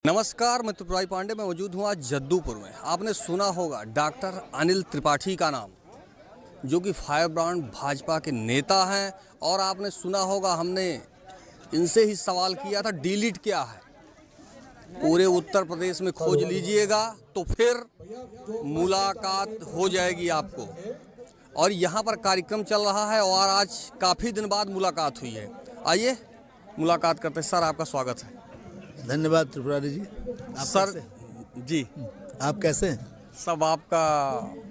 नमस्कार, मैं त्रिपुरारी पांडे में मौजूद हूँ आज जद्दूपुर में। आपने सुना होगा डॉक्टर अनिल त्रिपाठी का नाम, जो कि फायर ब्रांड भाजपा के नेता हैं। और आपने सुना होगा, हमने इनसे ही सवाल किया था डिलीट क्या है। पूरे उत्तर प्रदेश में खोज लीजिएगा तो फिर मुलाकात हो जाएगी आपको। और यहाँ पर कार्यक्रम चल रहा है और आज काफ़ी दिन बाद मुलाकात हुई है। आइए मुलाकात करते हैं। सर, आपका स्वागत है। धन्यवाद त्रिपुरारी जी। आप सर जी, आप कैसे हैं? सब आपका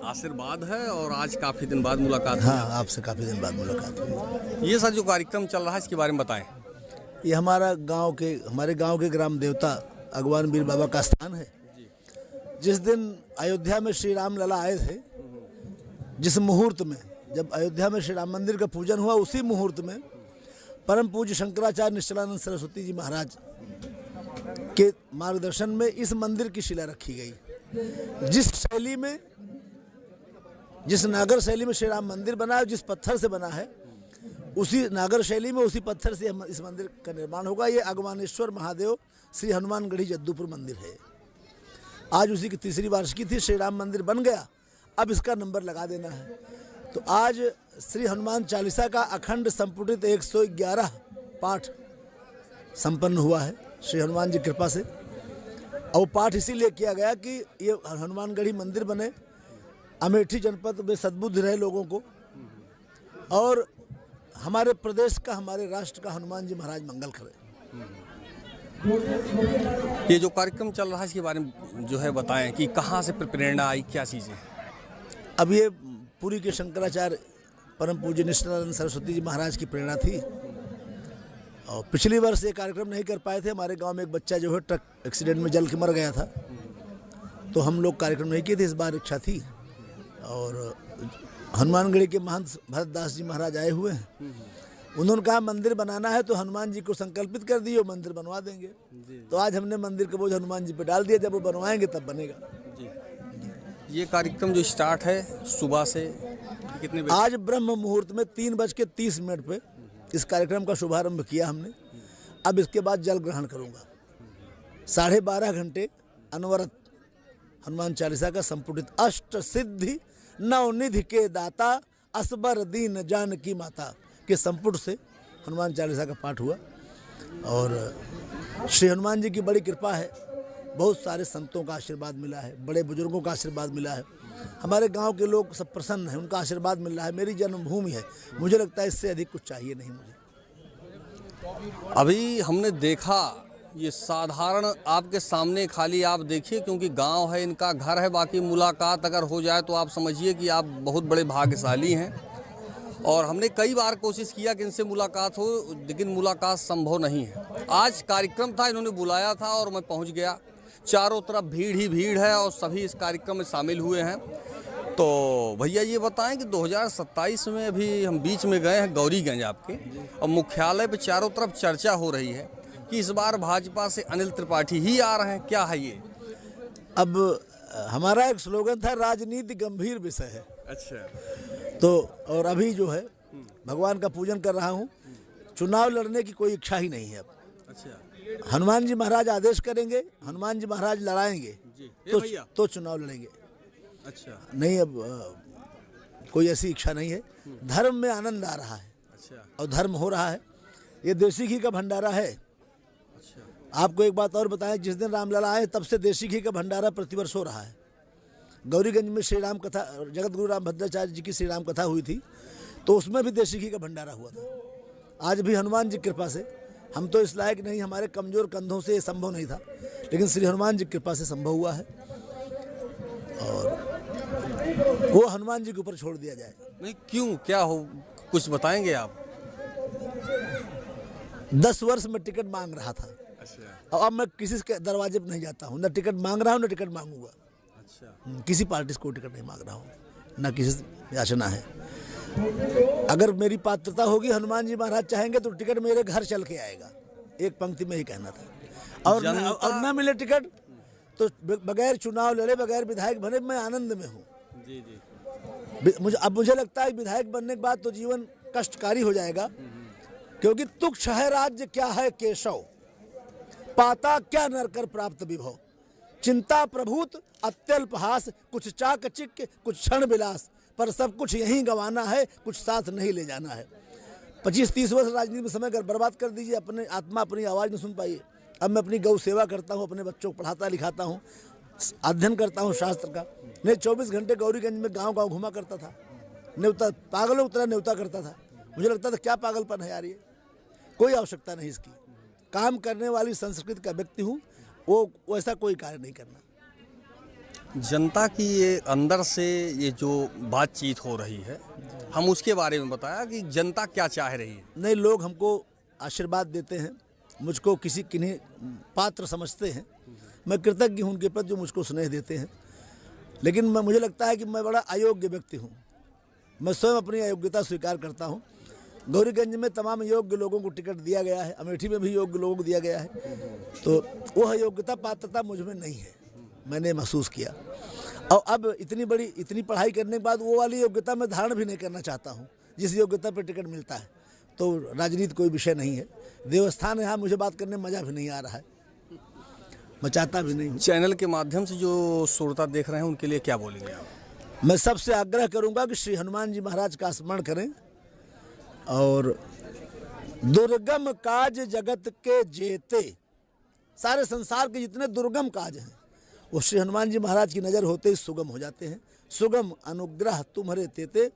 आशीर्वाद है और आज काफ़ी दिन बाद मुलाकात हुई। हाँ, आपसे काफ़ी दिन बाद मुलाकात हुई। ये सर जो कार्यक्रम चल रहा है इसके बारे में बताएं। ये हमारे गांव के ग्राम देवता अगवान वीर बाबा का स्थान है। जिस दिन अयोध्या में श्री राम लला आए थे, जिस मुहूर्त में जब अयोध्या में श्री राम मंदिर का पूजन हुआ, उसी मुहूर्त में परम पूज्य शंकराचार्य निश्चलानंद सरस्वती जी महाराज के मार्गदर्शन में इस मंदिर की शिला रखी गई। जिस नागर शैली में श्री राम मंदिर बना है, जिस पत्थर से बना है, उसी नागर शैली में उसी पत्थर से इस मंदिर का निर्माण होगा। ये अगवानेश्वर महादेव श्री हनुमानगढ़ी जद्दूपुर मंदिर है। आज उसी की तीसरी वार्षिकी थी। श्री राम मंदिर बन गया, अब इसका नंबर लगा देना है। तो आज श्री हनुमान चालीसा का अखंड संपुटित 111 पाठ संपन्न हुआ है श्री हनुमान जी कृपा से। और वो पाठ इसीलिए किया गया कि ये हनुमानगढ़ी मंदिर बने, अमेठी जनपद में सद्बुद्धि रहे लोगों को, और हमारे प्रदेश का, हमारे राष्ट्र का हनुमान जी महाराज मंगल करे। ये जो कार्यक्रम चल रहा है इसके बारे में जो है बताएं कि कहाँ से प्रेरणा आई, क्या चीज़ें। अब ये पुरी के शंकराचार्य परम पूज्य निश्चलानंद सरस्वती जी महाराज की प्रेरणा थी। और पिछली वर्ष ये कार्यक्रम नहीं कर पाए थे। हमारे गांव में एक बच्चा जो है ट्रक एक्सीडेंट में जल के मर गया था, तो हम लोग कार्यक्रम नहीं किए थे। इस बार इच्छा थी और हनुमानगढ़ी के महंत भरतदास जी महाराज आए हुए हैं। उन्होंने कहा मंदिर बनाना है तो हनुमान जी को संकल्पित कर दिए, मंदिर बनवा देंगे। तो आज हमने मंदिर का बोझ हनुमान जी पे डाल दिया। जब वो बनवाएंगे तब बनेगा। ये कार्यक्रम जो स्टार्ट है सुबह से कितने बजे? आज ब्रह्म मुहूर्त में 3:30 पे इस कार्यक्रम का शुभारंभ किया हमने। अब इसके बाद जल ग्रहण करूंगा। 12.5 घंटे अनवरत हनुमान चालीसा का संपुटित अष्ट सिद्धि नवनिधि के दाता असबर दीन जानकी माता के संपुट से हनुमान चालीसा का पाठ हुआ। और श्री हनुमान जी की बड़ी कृपा है। बहुत सारे संतों का आशीर्वाद मिला है, बड़े बुजुर्गों का आशीर्वाद मिला है। हमारे गांव के लोग सब प्रसन्न हैं, उनका आशीर्वाद मिल रहा है। मेरी जन्मभूमि है, मुझे लगता है इससे अधिक कुछ चाहिए नहीं मुझे। अभी हमने देखा ये साधारण आपके सामने खाली आप देखिए, क्योंकि गांव है, इनका घर है। बाकी मुलाकात अगर हो जाए तो आप समझिए कि आप बहुत बड़े भाग्यशाली हैं। और हमने कई बार कोशिश किया कि इनसे मुलाकात हो, लेकिन मुलाकात संभव नहीं है। आज कार्यक्रम था, इन्होंने बुलाया था और मैं पहुंच गया। चारों तरफ भीड़ ही भीड़ है और सभी इस कार्यक्रम में शामिल हुए हैं। तो भैया ये बताएं कि 2027 में अभी हम बीच में गए हैं गौरीगंज आपके, और मुख्यालय पे चारों तरफ चर्चा हो रही है कि इस बार भाजपा से अनिल त्रिपाठी ही आ रहे हैं। क्या है ये? अब हमारा एक स्लोगन था, राजनीति गंभीर विषय है। अच्छा। तो और अभी जो है भगवान का पूजन कर रहा हूँ। चुनाव लड़ने की कोई इच्छा ही नहीं है अब। अच्छा। हनुमान जी महाराज आदेश करेंगे, हनुमान जी महाराज लड़ाएंगे तो चुनाव लड़ेंगे। अच्छा। नहीं, अब कोई ऐसी इच्छा नहीं है। धर्म में आनंद आ रहा है। अच्छा। और धर्म हो रहा है। ये देसी घी का भंडारा है। अच्छा। आपको एक बात और बताएं, जिस दिन रामलला आए तब से देसी घी का भंडारा प्रतिवर्ष हो रहा है। गौरीगंज में श्री राम कथा, जगत गुरु रामभद्राचार्य जी की श्री राम कथा हुई थी, तो उसमें भी देसी घी का भंडारा हुआ था। आज भी हनुमान जी की कृपा से, हम तो इस लायक नहीं, हमारे कमजोर कंधों से ये संभव नहीं था, लेकिन श्री हनुमान जी की कृपा से संभव हुआ है। और वो हनुमान जी के ऊपर छोड़ दिया जाए। नहीं, क्यों, क्या हो, कुछ बताएंगे आप? 10 वर्ष में टिकट मांग रहा था। अच्छा। और अब मैं किसी के दरवाजे पर नहीं जाता हूँ, न टिकट मांग रहा हूँ न टिकट मांगूंगा। अच्छा। किसी पार्टी से कोई टिकट नहीं मांग रहा हूँ, न किसी से याचना है। अगर मेरी पात्रता होगी, हनुमान जी महाराज चाहेंगे तो टिकट मेरे घर चल के आएगा। एक पंक्ति में ही कहना था। और न मिले टिकट तो बगैर चुनाव लड़े, बगैर विधायक बने, मैं आनंद में हूँ। जी जी। मुझे लगता है विधायक बनने के बाद तो जीवन कष्टकारी हो जाएगा, क्योंकि तुक्ष है राज्य क्या है केशव, पाता क्या नरकर प्राप्त विभव। चिंता प्रभूत अत्यल्प हास, कुछ चाकचिक्य कुछ क्षण विलास, पर सब कुछ यहीं गंवाना है, कुछ साथ नहीं ले जाना है। 25-30 वर्ष राजनीति में समय बर्बाद कर दीजिए, अपने आत्मा अपनी आवाज़ नहीं सुन पाइए। अब मैं अपनी गौ सेवा करता हूँ, अपने बच्चों को पढ़ाता लिखाता हूँ, अध्ययन करता हूँ शास्त्र का। नहीं 24 घंटे गौरीगंज में गांव-गांव घुमा करता था, न्योता पागलों की तरह न्योता करता था। मुझे लगता था क्या पागलपन है यार, ये कोई आवश्यकता नहीं इसकी। काम करने वाली संस्कृति का व्यक्ति हूँ, वो वैसा कोई कार्य नहीं करना। जनता की ये अंदर से ये जो बातचीत हो रही है, हम उसके बारे में बताया कि जनता क्या चाह रही है। नहीं, लोग हमको आशीर्वाद देते हैं, मुझको किन्हीं पात्र समझते हैं। मैं कृतज्ञ हूँ उनके प्रति जो मुझको स्नेह देते हैं, लेकिन मुझे लगता है कि मैं बड़ा अयोग्य व्यक्ति हूँ। मैं स्वयं अपनी अयोग्यता स्वीकार करता हूँ। गौरीगंज में तमाम योग्य लोगों को टिकट दिया गया है, अमेठी में भी योग्य लोगों को दिया गया है, तो वह योग्यता पात्रता मुझ में नहीं है, मैंने महसूस किया। और अब इतनी पढ़ाई करने के बाद वो वाली योग्यता मैं धारण भी नहीं करना चाहता हूँ जिस योग्यता पर टिकट मिलता है। तो राजनीति कोई विषय नहीं है, देवस्थान है, यहाँ मुझे बात करने में मज़ा भी नहीं आ रहा है, मैं चाहता भी नहीं हूँ। चैनल के माध्यम से जो श्रोता देख रहे हैं उनके लिए क्या बोलेंगे आप? मैं सबसे आग्रह करूँगा कि श्री हनुमान जी महाराज का स्मरण करें और दुर्गम काज जगत के जेते, सारे संसार के जितने दुर्गम काज हैं वो श्री हनुमान जी महाराज की नज़र होते ही सुगम हो जाते हैं। सुगम अनुग्रह तुम्हारे तेते,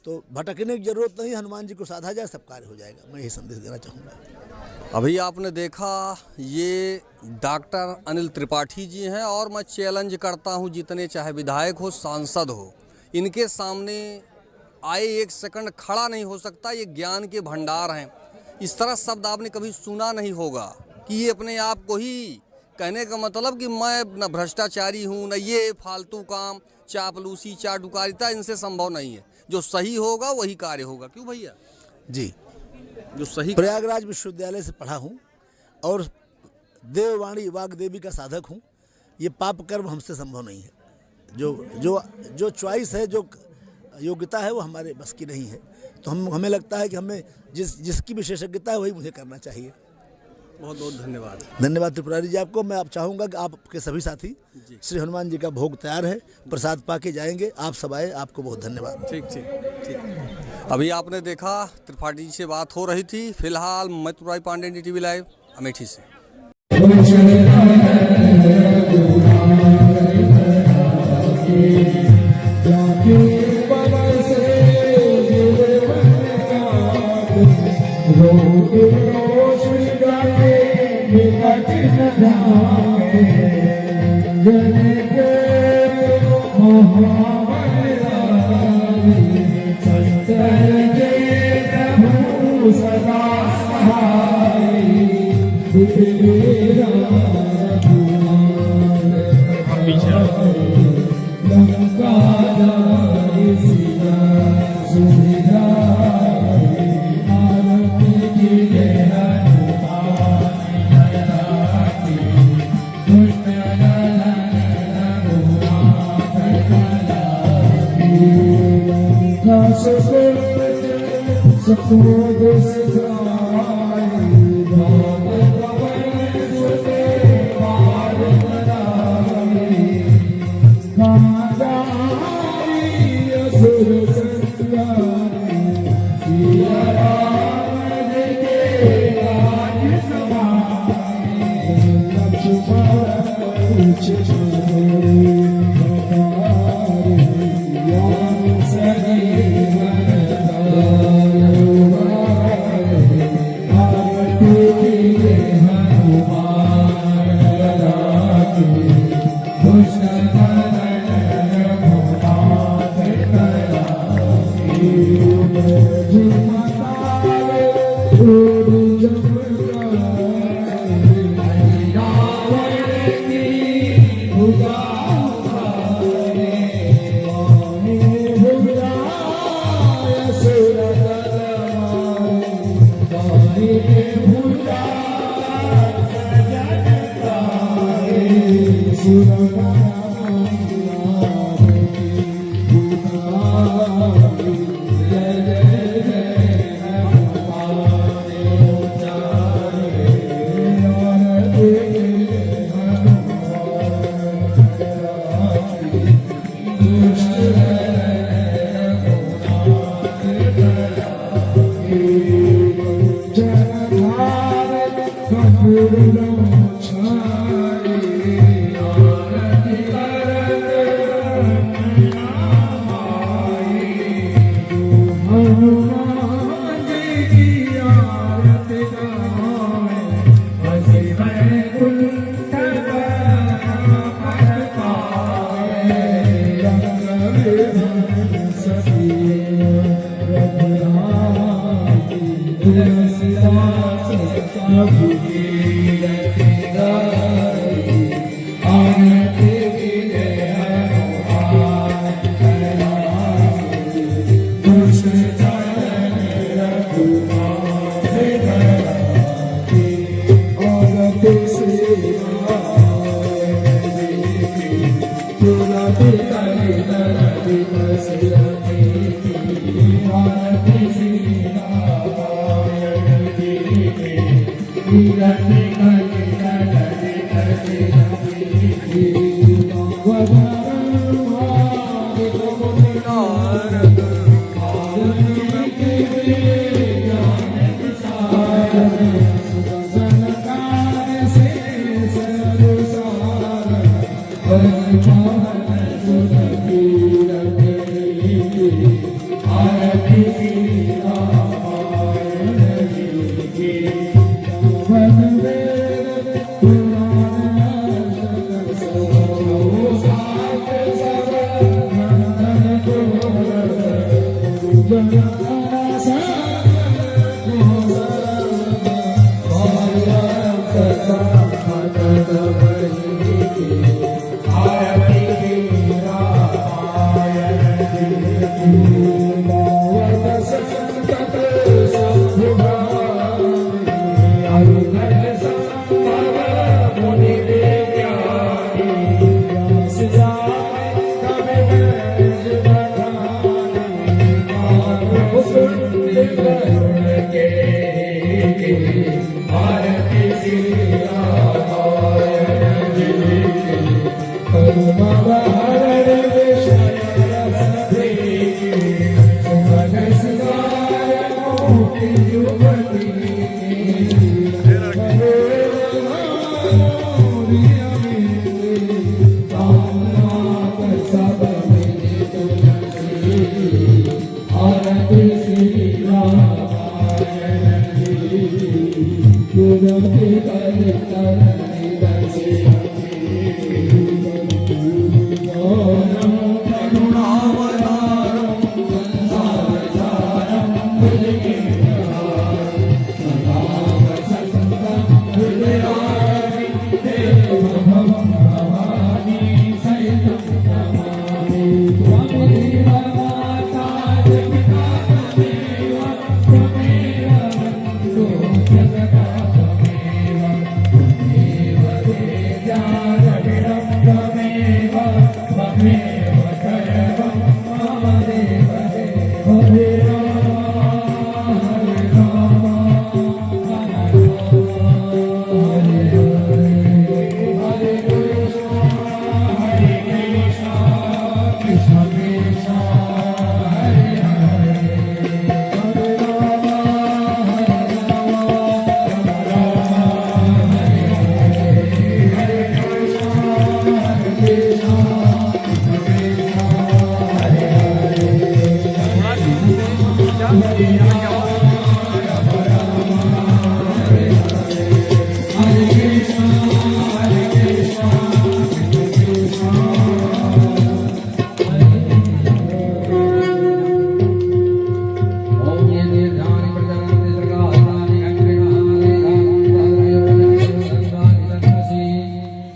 तो भटकने की जरूरत नहीं, हनुमान जी को साधा जाए सब कार्य हो जाएगा। मैं यही संदेश देना चाहूँगा। अभी आपने देखा ये डॉक्टर अनिल त्रिपाठी जी हैं और मैं चैलेंज करता हूं जितने चाहे विधायक हो सांसद हो, इनके सामने आए एक सेकंड खड़ा नहीं हो सकता। ये ज्ञान के भंडार हैं। इस तरह शब्द आपने कभी सुना नहीं होगा कि ये अपने आप को ही कहने का मतलब कि मैं न भ्रष्टाचारी हूँ न ये फालतू काम चापलूसी चाटुकारिता इनसे संभव नहीं है। जो सही होगा वही कार्य होगा। क्यों भैया जी, जो सही प्रयागराज विश्वविद्यालय से पढ़ा हूँ और देववाणी वाग्देवी का साधक हूँ। ये पाप कर्म हमसे संभव नहीं है। जो चॉइस है, जो योग्यता है वो हमारे बस की नहीं है। तो हमें लगता है कि हमें जिसकी विशेषज्ञता है वही मुझे करना चाहिए। बहुत बहुत धन्यवाद। धन्यवाद त्रिपुरारी जी आपको। मैं आप चाहूँगा कि आपके सभी साथी श्री हनुमान जी का भोग तैयार है, प्रसाद पाके जाएंगे। आप सब आए, आपको बहुत धन्यवाद। ठीक। अभी आपने देखा त्रिपाठी जी से बात हो रही थी। फिलहाल मैं त्रिपुरारी पांडे, NDTV लाइव, अमेठी से।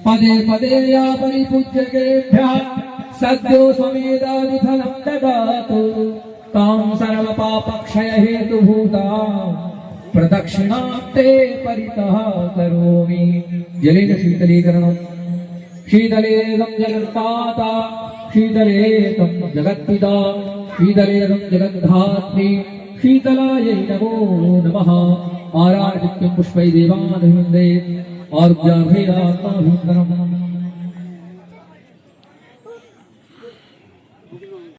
पदे पदे या परिपूज्यकेभ्यः सद्यो स्वमेधादिफलं ददातु तां सर्वपापक्षयहेतुभूतां प्रदक्षिणां ते परितः करोमि। जलेन शीतलीकरणम् शीतलेदं जगत्पाता शीतलेदं जगत्पिता शीतलेदं जगद्धात्री शीतलायै नमो नमः। आराधित्यं पुष्पै देवानन्दे और